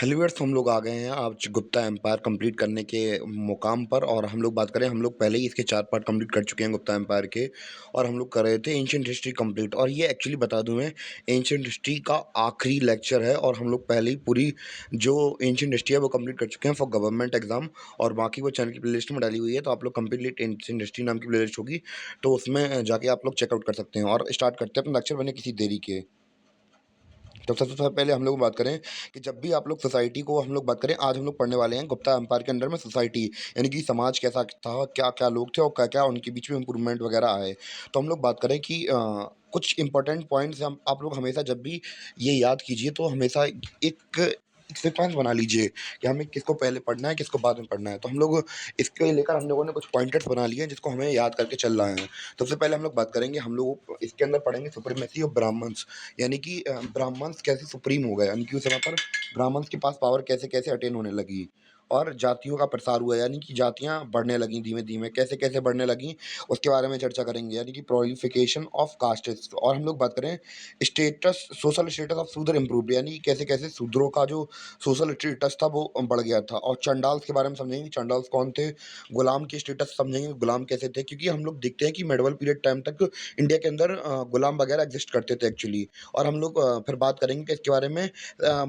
हेलिवेर्स हम लोग आ गए हैं आज गुप्ता एम्पायर कंप्लीट करने के मुकाम पर। और हम लोग बात करें, हम लोग पहले ही इसके 4 पार्ट कंप्लीट कर चुके हैं गुप्ता एम्पायर के। और हम लोग कर रहे थे एंशिएंट हिस्ट्री कंप्लीट। और ये एक्चुअली बता दूं मैं, एंशिएंट हिस्ट्री का आखिरी लेक्चर है। और हम लोग पहले ही पूरी जो एंशिएंट हिस्ट्री है वो कंप्लीट कर चुके हैं फॉर गवर्नमेंट एग्जाम। और बाकी वो चैनल की प्लेलिस्ट में डाली हुई है, तो आप लोग कंप्लीट एंशिएंट हिस्ट्री नाम की प्लेलिस्ट होगी, तो उसमें जाके आप लोग चेकआउट कर सकते हैं। और स्टार्ट करते हैं अपना लेक्चर बने किसी देरी के। तो सबसे पहले हम लोग बात करें कि जब भी आप लोग सोसाइटी को हम लोग बात करें, आज हम लोग पढ़ने वाले हैं गुप्ता एम्पायर के अंडर में सोसाइटी, यानी कि समाज कैसा था, क्या क्या लोग थे और क्या क्या उनके बीच में इंप्रूवमेंट वगैरह आए। तो हम लोग बात करें कि कुछ इंपॉर्टेंट पॉइंट्स हम आप लोग हमेशा जब भी ये याद कीजिए, तो हमेशा एक सीक्वेंस बना लीजिए कि हमें किसको पहले पढ़ना है, किसको बाद में पढ़ना है। तो हम लोग इसके लेकर हम लोगों ने कुछ पॉइंटर्स बना लिए हैं जिसको हमें याद करके चलना है। सबसे पहले हम लोग बात करेंगे, हम लोग इसके अंदर पढ़ेंगे सुप्रीमेसी ऑफ ब्राह्मण्स, यानी कि ब्राह्मण्स कैसे सुप्रीम हो गए, यानी कि उस समय पर ब्राह्मण्स के पास पावर कैसे कैसे अटेन होने लगी। और जातियों का प्रसार हुआ, यानी कि जातियां बढ़ने लगी धीमे धीमे, कैसे कैसे बढ़ने लगी उसके बारे में चर्चा करेंगे, यानी कि प्रोलिफिकेशन ऑफ कास्टेस। और हम लोग बात करें स्टेटस, सोशल स्टेटस ऑफ शूद्र इम्प्रूव, यानी कि कैसे कैसे शूद्रों का जो सोशल स्टेटस था वो बढ़ गया था। और चंडाल्स के बारे में समझेंगे, चंडाल्स कौन थे, गुलाम की स्टेटस समझेंगे, गुलाम कैसे थे, क्योंकि हम लोग देखते हैं कि मेडवल पीरियड टाइम तक इंडिया के अंदर गुलाम वगैरह एग्जिस्ट करते थे एक्चुअली। और हम लोग फिर बात करेंगे कि इसके बारे में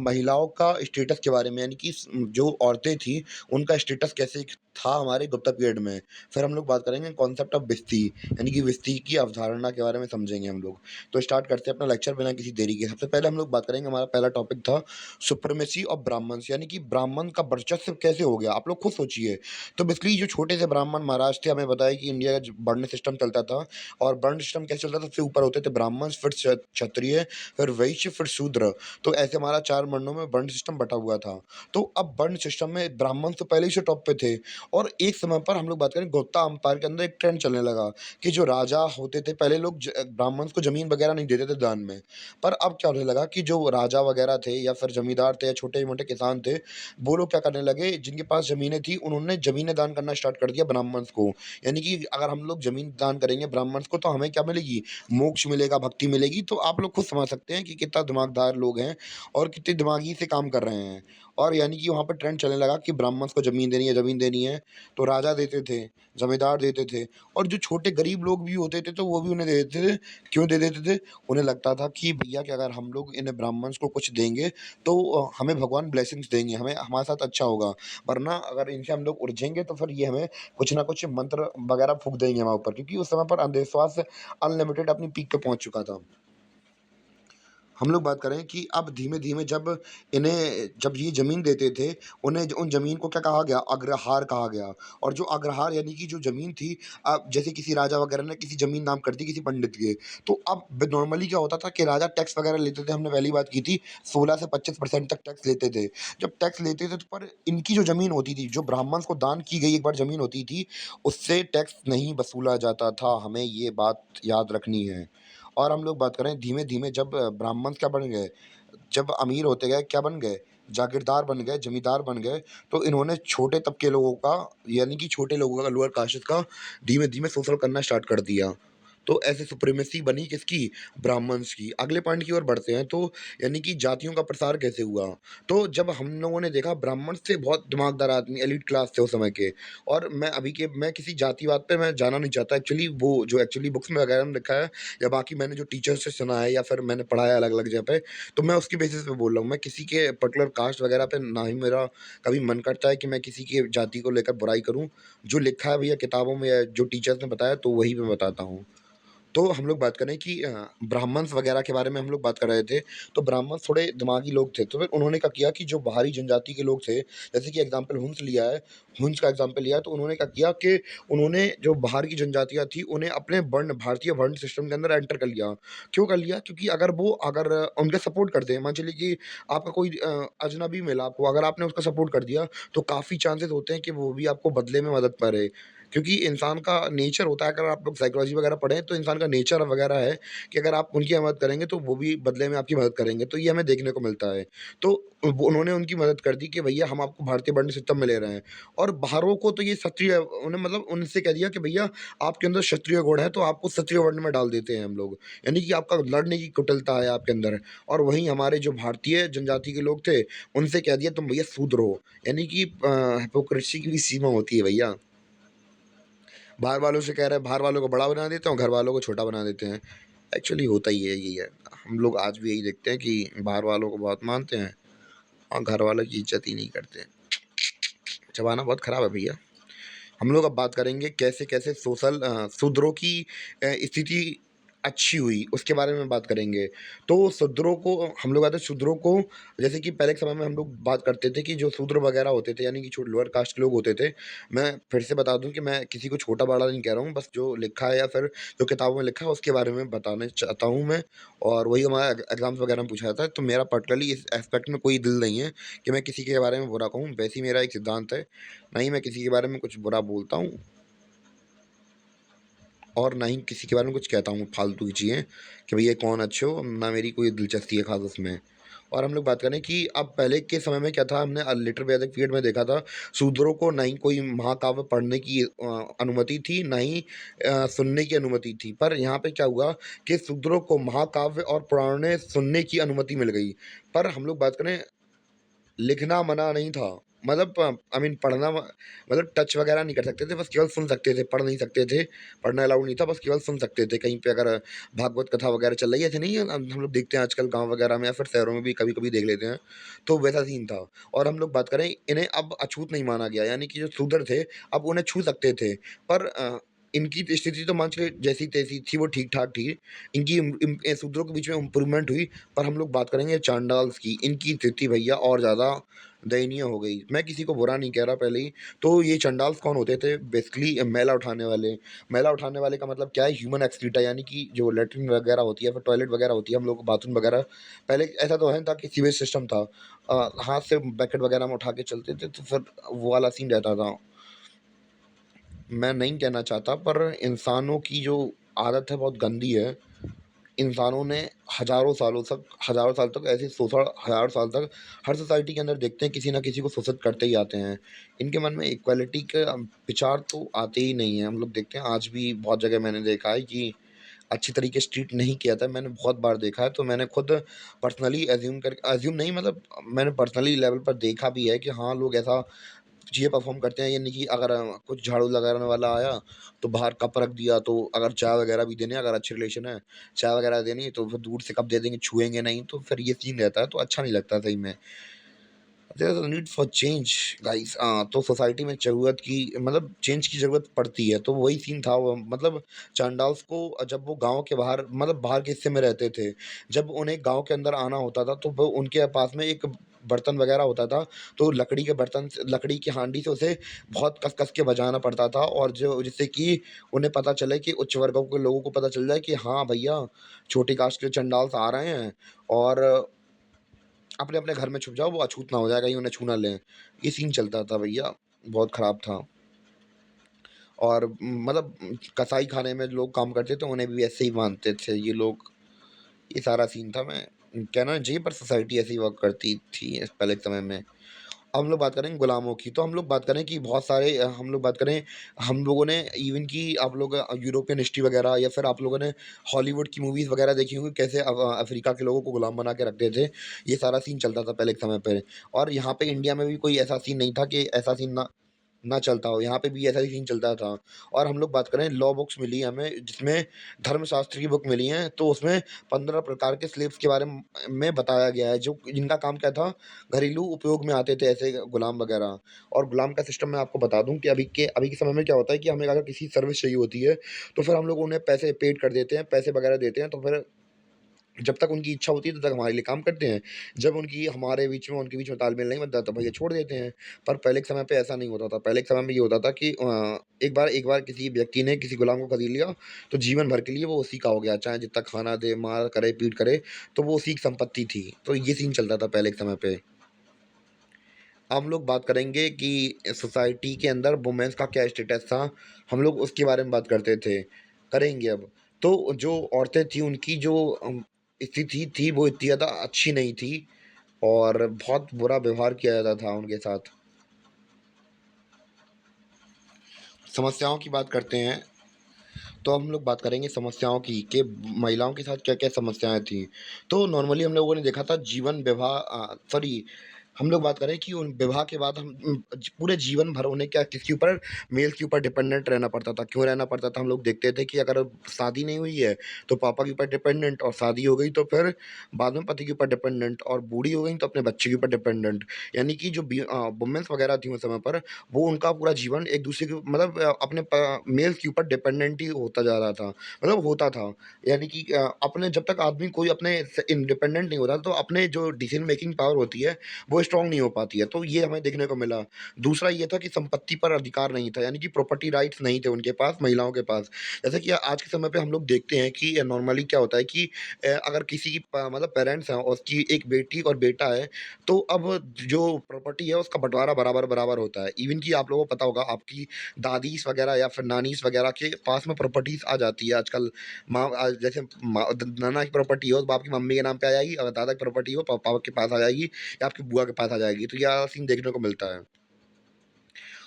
महिलाओं का स्टेटस के बारे में, यानी कि जो औरतें थी उनका स्टेटस कैसे था हमारे गुप्ता पीरियड में। फिर हम लोग बात करेंगे कॉन्सेप्ट ऑफ विस्ती, यानी कि विस्ती की अवधारणा के बारे में समझेंगे हम लोग। तो स्टार्ट करते हैं अपना लेक्चर बिना किसी देरी के। सबसे पहले हम लोग बात करेंगे, हमारा पहला टॉपिक था सुप्रीमेसी ऑफ ब्राह्मण्स, यानी कि ब्राह्मण का वर्चस्व कैसे हो गया। आप लोग खुद सोचिए, तो बेसिकली जो छोटे से ब्राह्मण महाराज थे, हमें बताया कि इंडिया का वर्ण सिस्टम चलता था। और वर्ण सिस्टम कैसे चलता था, सबसे ऊपर होते थे ब्राह्मण, फिर क्षत्रिय, फिर वैश्य, फिर शूद्र। तो ऐसे हमारा 4 वर्णों में वर्ण सिस्टम बटा हुआ था। तो अब वर्ण सिस्टम में ब्राह्मण तो पहले ही से टॉप पे थे। और एक समय पर हम लोग बात करें गुप्ता अंपायर के अंदर एक ट्रेंड चलने लगा कि जो राजा होते थे पहले, लोग ब्राह्मण को जमीन वगैरह नहीं देते थे दान में। पर अब क्या होने लगा कि जो राजा वगैरह थे या फिर जमींदार थे या छोटे मोटे किसान थे, वो लोग क्या करने लगे, जिनके पास जमीनें थी उन्होंने जमीनें दान करना स्टार्ट कर दिया ब्राह्मण्स को। यानी कि अगर हम लोग जमीन दान करेंगे ब्राह्मण्स को, तो हमें क्या मिलेगी, मोक्ष मिलेगा, भक्ति मिलेगी। तो आप लोग खुद समझ सकते हैं कि कितना दिमागदार लोग हैं और कितने दिमागी से काम कर रहे हैं। और यानी कि वहाँ पे ट्रेंड चलने लगा कि ब्राह्मण्स को ज़मीन देनी है, ज़मीन देनी है। तो राजा देते थे, ज़मींदार देते थे, और जो छोटे गरीब लोग भी होते थे तो वो भी उन्हें दे देते थे। क्यों दे देते थे? उन्हें लगता था कि भैया कि अगर हम लोग इन ब्राह्मण्स को कुछ देंगे तो हमें भगवान ब्लेसिंग्स देंगे, हमें हमारे साथ अच्छा होगा। वरना अगर इनसे हम लोग उलझेंगे तो फिर ये हमें कुछ ना कुछ मंत्र वगैरह फूँक देंगे हमारे ऊपर, क्योंकि उस समय पर अंधविश्वास अनलिमिटेड अपनी पीक पे पहुँच चुका था। हम लोग बात करें कि अब धीमे-धीमे जब ये ज़मीन देते थे, उन्हें उन ज़मीन को क्या कहा गया? अग्रहार कहा गया। और जो अग्रहार यानी कि जो ज़मीन थी, जैसे किसी राजा वगैरह ने किसी ज़मीन नाम कर दी किसी पंडित के, तो अब ब नॉर्मली क्या होता था कि राजा टैक्स वगैरह लेते थे, हमने पहली बात की थी, 16 से 25% तक टैक्स लेते थे। जब टैक्स लेते थे तो पर इनकी जो ज़मीन होती थी, जो ब्राह्मण्स को दान की गई एक बार ज़मीन होती थी, उससे टैक्स नहीं वसूला जाता था, हमें ये बात याद रखनी है। और हम लोग बात करें धीमे-धीमे जब ब्राह्मण क्या बन गए, जब अमीर होते गए, क्या बन गए? जागीरदार बन गए, ज़मींदार बन गए, तो इन्होंने छोटे तबके लोगों का, यानी कि छोटे लोगों का, लोअर कास्ट्स का धीमे-धीमे शोषण करना स्टार्ट कर दिया। तो ऐसे सुप्रीमेसी बनी किसकी? ब्राह्मण्स की। अगले पॉइंट की ओर बढ़ते हैं, तो यानी कि जातियों का प्रसार कैसे हुआ? तो जब हम लोगों ने देखा ब्राह्मण से बहुत दिमागदार आदमी, एलीट क्लास थे उस समय के। और मैं किसी जातिवाद पे मैं जाना नहीं चाहता एक्चुअली, वो जो एक्चुअली बुक्स में वगैरह में लिखा है या बाकी मैंने जो टीचर से सुना है या फिर मैंने पढ़ा है अलग-अलग जगह पे, तो मैं उसकी बेसिस पे बोल रहा हूँ। मैं किसी के पर्टिकुलर कास्ट वगैरह पे ना ही मेरा कभी मन करता है कि मैं किसी की जाति को लेकर बुराई करूँ। जो लिखा है भैया किताबों में या जो टीचर्स ने बताया, तो वही मैं बताता हूँ। तो हम लोग बात करें कि ब्राह्मण्स वगैरह के बारे में हम लोग बात कर रहे थे, तो ब्राह्मण्स थोड़े दिमागी लोग थे, तो फिर उन्होंने क्या किया कि जो बाहरी जनजाति के लोग थे, जैसे कि एग्ज़ाम्पल हुंस लिया है, हुंस का एग्ज़ाम्पल लिया है, तो उन्होंने क्या किया कि उन्होंने जो बाहर की जनजातियाँ थी, उन्हें अपने वर्ण भारतीय वर्ण सिस्टम के अंदर एंटर कर लिया। क्यों कर लिया? क्योंकि अगर उनके सपोर्ट करते हैं, मान चलिए कि आपका कोई अजनबी मिला आपको, अगर आपने उसका सपोर्ट कर दिया, तो काफ़ी चांसेस होते हैं कि वो भी आपको बदले में मदद करे। क्योंकि इंसान का नेचर होता है, अगर आप लोग साइकोलॉजी वगैरह पढ़ें तो इंसान का नेचर वगैरह है कि अगर आप उनकी मदद करेंगे तो वो भी बदले में आपकी मदद करेंगे, तो ये हमें देखने को मिलता है। तो वो उन्होंने उनकी मदद कर दी कि भैया हम आपको भारतीय वर्ण सिस्टम में ले रहे हैं, और बाहरों को तो ये क्षत्रिय, उन्हें मतलब उनसे कह दिया कि भैया आपके अंदर क्षत्रिय गुण है तो आपको क्षत्रिय वर्ण में डाल देते हैं हम लोग। यानी कि आपका लड़ने की कुटिलता है आपके अंदर। और वहीं हमारे जो भारतीय जनजाति के लोग थे, उनसे कह दिया तुम भैया शूद्र हो। यानी कि हिपोक्रेसी की भी सीमा होती है भैया। बाहर वालों से कह रहे हैं, बाहर वालों को बड़ा बना देते हैं और घर वालों को छोटा बना देते हैं। एक्चुअली होता ही है, यही है। हम लोग आज भी यही देखते हैं कि बाहर वालों को बहुत मानते हैं और घर वालों की इज़्ज़त ही नहीं करते। ज़माना बहुत ख़राब है भैया। हम लोग अब बात करेंगे कैसे-कैसे शूद्रों की स्थिति अच्छी हुई, उसके बारे में बात करेंगे। तो शूद्रों को हम लोग आते हैं शूद्रों को, जैसे कि पहले के समय में हम लोग बात करते थे कि जो शूद्र वगैरह होते थे, यानी कि जो लोअर कास्ट के लोग होते थे, मैं फिर से बता दूँ कि मैं किसी को छोटा-बड़ा नहीं कह रहा हूँ, बस जो लिखा है या फिर जो किताबों में लिखा है उसके बारे में बताना चाहता हूँ मैं। और वही हमारा एग्ज़ाम्स वगैरह में पूछा जाता है, तो मेरा पर्सनली इस एस्पेक्ट में कोई दिल नहीं है कि मैं किसी के बारे में बुरा कहूँ, वैसे ही मेरा एक सिद्धांत है, ना ही मैं किसी के बारे में कुछ बुरा बोलता हूँ और ना ही किसी के बारे में कुछ कहता हूँ फालतू की चीज़ें कि भैया कौन अच्छे हो, ना मेरी कोई दिलचस्पी है ख़ास उसमें। और हम लोग बात करें कि अब पहले के समय में क्या था, हमने लिटिल वैदिक पीरियड में देखा था, शूद्रों को ना ही कोई महाकाव्य पढ़ने की अनुमति थी, ना ही सुनने की अनुमति थी। पर यहाँ पे क्या हुआ कि शूद्रों को महाकाव्य और पुराणे सुनने की अनुमति मिल गई। पर हम लोग बात करें, लिखना मना नहीं था। मतलब आई मीन पढ़ना मतलब टच वगैरह नहीं कर सकते थे, बस केवल सुन सकते थे, पढ़ नहीं सकते थे। पढ़ना अलाउड नहीं था, बस केवल सुन सकते थे। कहीं पे अगर भागवत कथा वगैरह चल रही है, ऐसे नहीं है, हम लोग देखते हैं आजकल गाँव वगैरह में या फिर शहरों में भी कभी-कभी देख लेते हैं, तो वैसा सीन था। और हम लोग बात करें, इन्हें अब अछूत नहीं माना गया, यानी कि जो शूद्र थे, अब उन्हें छू सकते थे। पर इनकी स्थिति तो मान चलिए जैसी-तैसी थी, वो ठीक-ठाक थी। इनकी शूद्रों के बीच में इम्प्रूवमेंट हुई, पर हम लोग बात करेंगे चांडाल्स की, इनकी स्थिति भैया और ज़्यादा दयनीय हो गई। मैं किसी को बुरा नहीं कह रहा पहले ही। तो ये चंडाल्स कौन होते थे? बेसिकली मैला उठाने वाले। मैला उठाने वाले का मतलब क्या है? ह्यूमन एक्सक्रीटा, यानी कि जो लैट्रिन वगैरह होती है, फिर टॉयलेट वगैरह होती है, हम लोग को बाथरूम वगैरह, पहले ऐसा तो है था कि सीवेज सिस्टम था। हाथ से बकेट वगैरह में उठा के चलते थे, तो फिर वो वाला सीन रहता था। मैं नहीं कहना चाहता, पर इंसानों की जो आदत है बहुत गंदी है। इंसानों ने हज़ारों साल तक ऐसे शोषण, हज़ारों साल तक हर सोसाइटी के अंदर देखते हैं किसी न किसी को शोषित करते ही आते हैं। इनके मन में इक्वालिटी के विचार तो आते ही नहीं हैं। हम लोग देखते हैं आज भी बहुत जगह मैंने देखा है कि अच्छी तरीके से ट्रीट नहीं किया था। मैंने बहुत बार देखा है, तो मैंने खुद पर्सनली अज़्यूम नहीं, मतलब मैंने पर्सनली लेवल पर देखा भी है कि हाँ, लोग ऐसा चीज़ें परफ़ॉर्म करते हैं, यानी कि अगर कुछ झाड़ू लगाने वाला आया, तो बाहर कप रख दिया, तो अगर चाय वग़ैरह भी देनी है, अगर अच्छे रिलेशन है, चाय वग़ैरह देनी है, तो फिर दूर से कप दे देंगे, छुएँगे नहीं, तो फिर ये सीन रहता है, तो अच्छा नहीं लगता सही में। There is a need for change guys. तो सोसाइटी में ज़रूरत की मतलब चेंज की ज़रूरत पड़ती है, तो वही सीन था वो, मतलब चांडाल्स को जब वो गाँव के बाहर, मतलब बाहर के हिस्से में रहते थे, जब उन्हें गाँव के अंदर आना होता था, तो वो उनके पास में एक बर्तन वग़ैरह होता था, तो लकड़ी के बर्तन से, लकड़ी की हांडी से उसे बहुत कस-कस के बजाना पड़ता था, और जो जिससे कि उन्हें पता चले, कि उच्च वर्गों के लोगों को पता चल जाए कि हाँ भैया, छोटी कास्ट के चंडाल्स आ रहे हैं, और अपने-अपने घर में छुप जाओ, वो अछूत ना हो जाए, कहीं उन्हें छू ना लें। ये सीन चलता था भैया, बहुत ख़राब था। और मतलब कसाई खाने में लोग काम करते थे, उन्हें भी ऐसे ही मानते थे ये लोग। ये सारा सीन था। मैं कहना चाहिए, पर सोसाइटी ऐसे ही वर्क करती थी पहले के समय में। अब हम लोग बात करें गुलामों की, तो हम लोग बात करें कि बहुत सारे हम लोग बात करें, हम लोगों ने इवन कि आप लोग यूरोपियन हिस्ट्री वगैरह, या फिर आप लोगों ने हॉलीवुड की मूवीज़ वगैरह देखी होंगी, कैसे अफ्रीका के लोगों को गुलाम बना के रखते थे। ये सारा सीन चलता था पहले के समय पे। और यहाँ पे इंडिया में भी कोई ऐसा सीन नहीं था कि ऐसा सीन ना ना चलता हो, यहाँ पे भी ऐसा ही सीन चलता था। और हम लोग बात करें, लॉ बुक्स मिली हैं हमें, जिसमें धर्मशास्त्र की बुक मिली हैं, तो उसमें 15 प्रकार के स्लेव्स के बारे में बताया गया है, जो जिनका काम क्या था, घरेलू उपयोग में आते थे ऐसे गुलाम वगैरह। और गुलाम का सिस्टम मैं आपको बता दूँ कि अभी के समय में क्या होता है कि हमें अगर किसी सर्विस चाहिए होती है, तो फिर हम लोग उन्हें पैसे पेड कर देते हैं, पैसे वगैरह देते हैं, तो फिर जब तक उनकी इच्छा होती है, तब तक हमारे लिए काम करते हैं। जब उनके बीच में तालमेल नहीं बनता, तब भैया छोड़ देते हैं। पर पहले के समय पे ऐसा नहीं होता था। पहले के समय में ये होता था कि एक बार किसी व्यक्ति ने किसी गुलाम को खरीद लिया, तो जीवन भर के लिए वो उसी का हो गया। चाहे जितना खाना दे, मार करे, पीट करे, तो वो उसी की संपत्ति थी। तो ये सीन चलता था पहले के समय पे। हम लोग बात करेंगे कि सोसाइटी के अंदर वुमेन्स का क्या स्टेटस था, हम लोग उसके बारे में बात करते थे, करेंगे अब। तो जो औरतें थी उनकी जो स्थिति थी वो इतनी ज़्यादा अच्छी नहीं थी और बहुत बुरा व्यवहार किया जाता था उनके साथ। समस्याओं की बात करते हैं, तो हम लोग बात करेंगे समस्याओं की कि महिलाओं के साथ क्या-क्या समस्याएँ थी। तो नॉर्मली हम लोगों ने देखा था जीवन विवाह सॉरी हम लोग बात करें कि उन विवाह के बाद हम पूरे जीवन भर उन्हें क्या किसके ऊपर मेल के ऊपर डिपेंडेंट रहना पड़ता था। क्यों रहना पड़ता था? हम लोग देखते थे कि अगर शादी नहीं हुई है, तो पापा के ऊपर डिपेंडेंट और शादी हो गई तो फिर बाद में पति के ऊपर डिपेंडेंट और बूढ़ी हो गई तो अपने बच्चे के ऊपर डिपेंडेंट। यानी कि जो वुमेन्स वगैरह थी उस समय पर वो उनका पूरा जीवन एक दूसरे के मतलब अपने मेल के ऊपर डिपेंडेंट ही होता जा रहा था मतलब होता था। यानी कि अपने जब तक आदमी कोई अपने से इंडिपेंडेंट नहीं होता तो अपने जो डिसीजन मेकिंग पावर होती है वो स्ट्रांग नहीं हो पाती है, तो ये हमें देखने को मिला। दूसरा ये था कि संपत्ति पर अधिकार नहीं था, यानी कि प्रॉपर्टी राइट्स नहीं थे उनके पास, महिलाओं के पास। जैसे कि आज के समय पे हम लोग देखते हैं कि नॉर्मली क्या होता है कि अगर किसी की मतलब पेरेंट्स हैं और उसकी एक बेटी और बेटा है, तो अब जो प्रॉपर्टी है उसका बँटवारा बराबर-बराबर होता है। इवन कि आप लोगों को पता होगा आपकी दादीज़ वगैरह या फिर नानीज़ वगैरह के पास में प्रॉपर्टीज़ आ जाती है आजकल। जैसे नाना की प्रॉपर्टी हो तो बाप की मम्मी के नाम पे आ जाएगी, अगर दादा की प्रॉपर्टी हो पापा के पास आ जाएगी या आपकी बुआ के पास आ जाएगी। तो यह सीन देखने को मिलता है।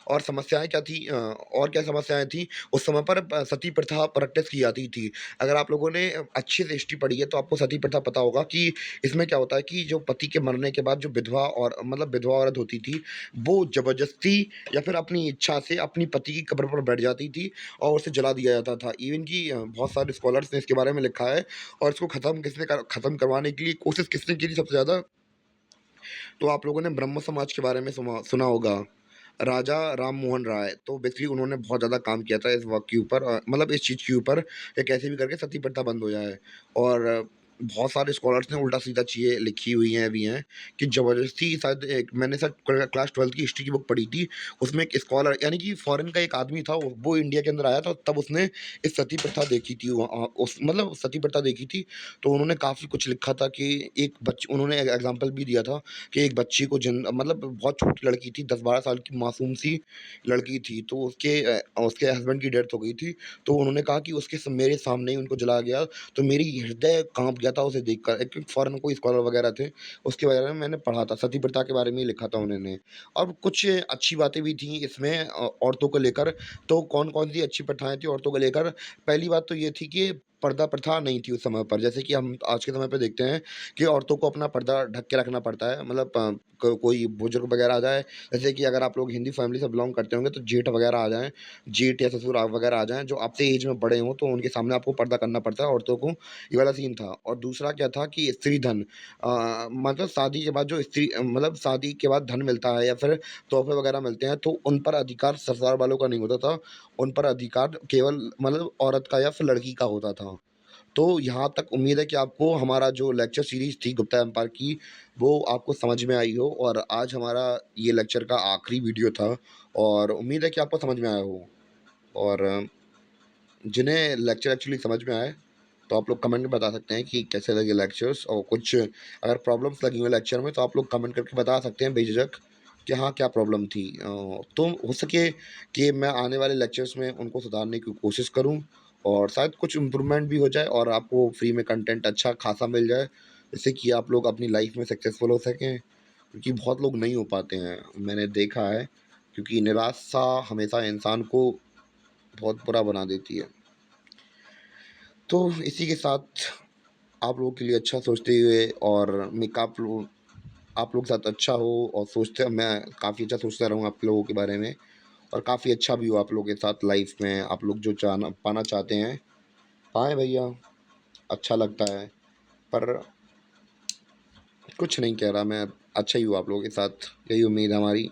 और समस्याएँ क्या थी और क्या समस्याएँ थी, उस समय पर सती प्रथा प्रैक्टिस की जाती थी। अगर आप लोगों ने अच्छे से हिस्ट्री पढ़ी है तो आपको सती प्रथा पता होगा कि इसमें क्या होता है कि जो पति के मरने के बाद जो विधवा और मतलब विधवा औरत होती थी, वो ज़बरदस्ती या फिर अपनी इच्छा से अपनी पति की कब्र पर बैठ जाती थी और उसे जला दिया जाता था। इवन कि बहुत सारे स्कॉलर्स ने इसके बारे में लिखा है और इसको खत्म करवाने के लिए कोशिश किसने की थी सबसे ज़्यादा? तो आप लोगों ने ब्रह्म समाज के बारे में सुना होगा। राजा राम मोहन राय, तो बेसिकली उन्होंने बहुत ज़्यादा काम किया था इस वर्क के ऊपर मतलब इस चीज़ के ऊपर कि कैसे भी करके सती प्रथा बंद हो जाए। और बहुत सारे स्कॉलर्स ने उल्टा-सीधा चीज़ें लिखी हुई हैं भी हैं कि ज़बरदस्ती शायद एक मैंने शायद क्लास 12th की हिस्ट्री की बुक पढ़ी थी, उसमें एक स्कॉलर यानी कि फ़ॉरेन का एक आदमी था, वो इंडिया के अंदर आया था तब उसने इस सती प्रथा देखी थी उस मतलब सती प्रथा देखी थी, तो उन्होंने काफ़ी कुछ लिखा था कि उन्होंने एग्ज़ाम्पल भी दिया था कि एक बच्ची को मतलब बहुत छोटी लड़की थी, 10-12 साल की मासूम सी लड़की थी, तो उसके हस्बैंड की डेथ हो गई थी। तो उन्होंने कहा कि उसके मेरे सामने ही उनको जलाया गया, तो मेरी हृदय काँप गया था उसे देखकर। एक फॉरेन कोई स्कॉलर वगैरह थे, उसके बारे में मैंने पढ़ा था, सती प्रथा के बारे में ही लिखा था उन्होंने। और कुछ अच्छी बातें भी थी इसमें औरतों को लेकर, तो कौन-कौन सी अच्छी प्रथाएँ थी औरतों को लेकर? पहली बात तो ये थी कि पर्दा प्रथा नहीं थी उस समय पर, जैसे कि हम आज के समय पे देखते हैं कि औरतों को अपना पर्दा ढक के रखना पड़ता है। मतलब कोई बुजुर्ग वगैरह आ जाए, जैसे कि अगर आप लोग हिंदी फैमिली से बिलॉन्ग करते होंगे तो जेठ वगैरह आ जाएँ, जेठ या ससुर वगैरह आ जाएँ, जो आपसे एज में बड़े हों, तो उनके सामने आपको पर्दा करना पड़ता है औरतों को, ये वाला सीन था। और दूसरा क्या था कि स्त्री धन मतलब शादी के बाद जो मतलब शादी के बाद धन मिलता है या फिर तोहफ़े वगैरह मिलते हैं, तो उन पर अधिकार ससुराल वालों का नहीं होता था, उन पर अधिकार केवल मतलब औरत का या फिर लड़की का होता था। तो यहाँ तक उम्मीद है कि आपको हमारा जो लेक्चर सीरीज़ थी गुप्ता एम्पायर की, वो आपको समझ में आई हो और आज हमारा ये लेक्चर का आखिरी वीडियो था और उम्मीद है कि आपको समझ में आया हो। और जिन्हें लेक्चर एक्चुअली समझ में आए, तो आप लोग कमेंट में बता सकते हैं कि कैसे लगे लेक्चर्स और कुछ अगर प्रॉब्लम्स लगी हो लेक्चर में, तो आप लोग कमेंट करके बता सकते हैं बेझिझक कि हाँ, क्या प्रॉब्लम थी। तो हो सके कि मैं आने वाले लेक्चर्स में उनको सुधारने की कोशिश करूँ और शायद कुछ इम्प्रूवमेंट भी हो जाए और आपको फ्री में कंटेंट अच्छा खासा मिल जाए, जिससे कि आप लोग अपनी लाइफ़ में सक्सेसफुल हो सकें। क्योंकि बहुत लोग नहीं हो पाते हैं, मैंने देखा है, क्योंकि निराशा हमेशा इंसान को बहुत बुरा बना देती है। तो इसी के साथ आप लोगों के लिए अच्छा सोचते हुए और मैं आप लोगों के साथ अच्छा हो और सोचते मैं काफ़ी अच्छा सोचता रहूँ आप लोगों के बारे में और काफ़ी अच्छा भी हो आप लोगों के साथ लाइफ में आप लोग जो चाहना पाना चाहते हैं, पाएँ भैया, अच्छा लगता है। पर कुछ नहीं कह रहा मैं, अच्छा ही हूँ आप लोगों के साथ, यही उम्मीद है हमारी।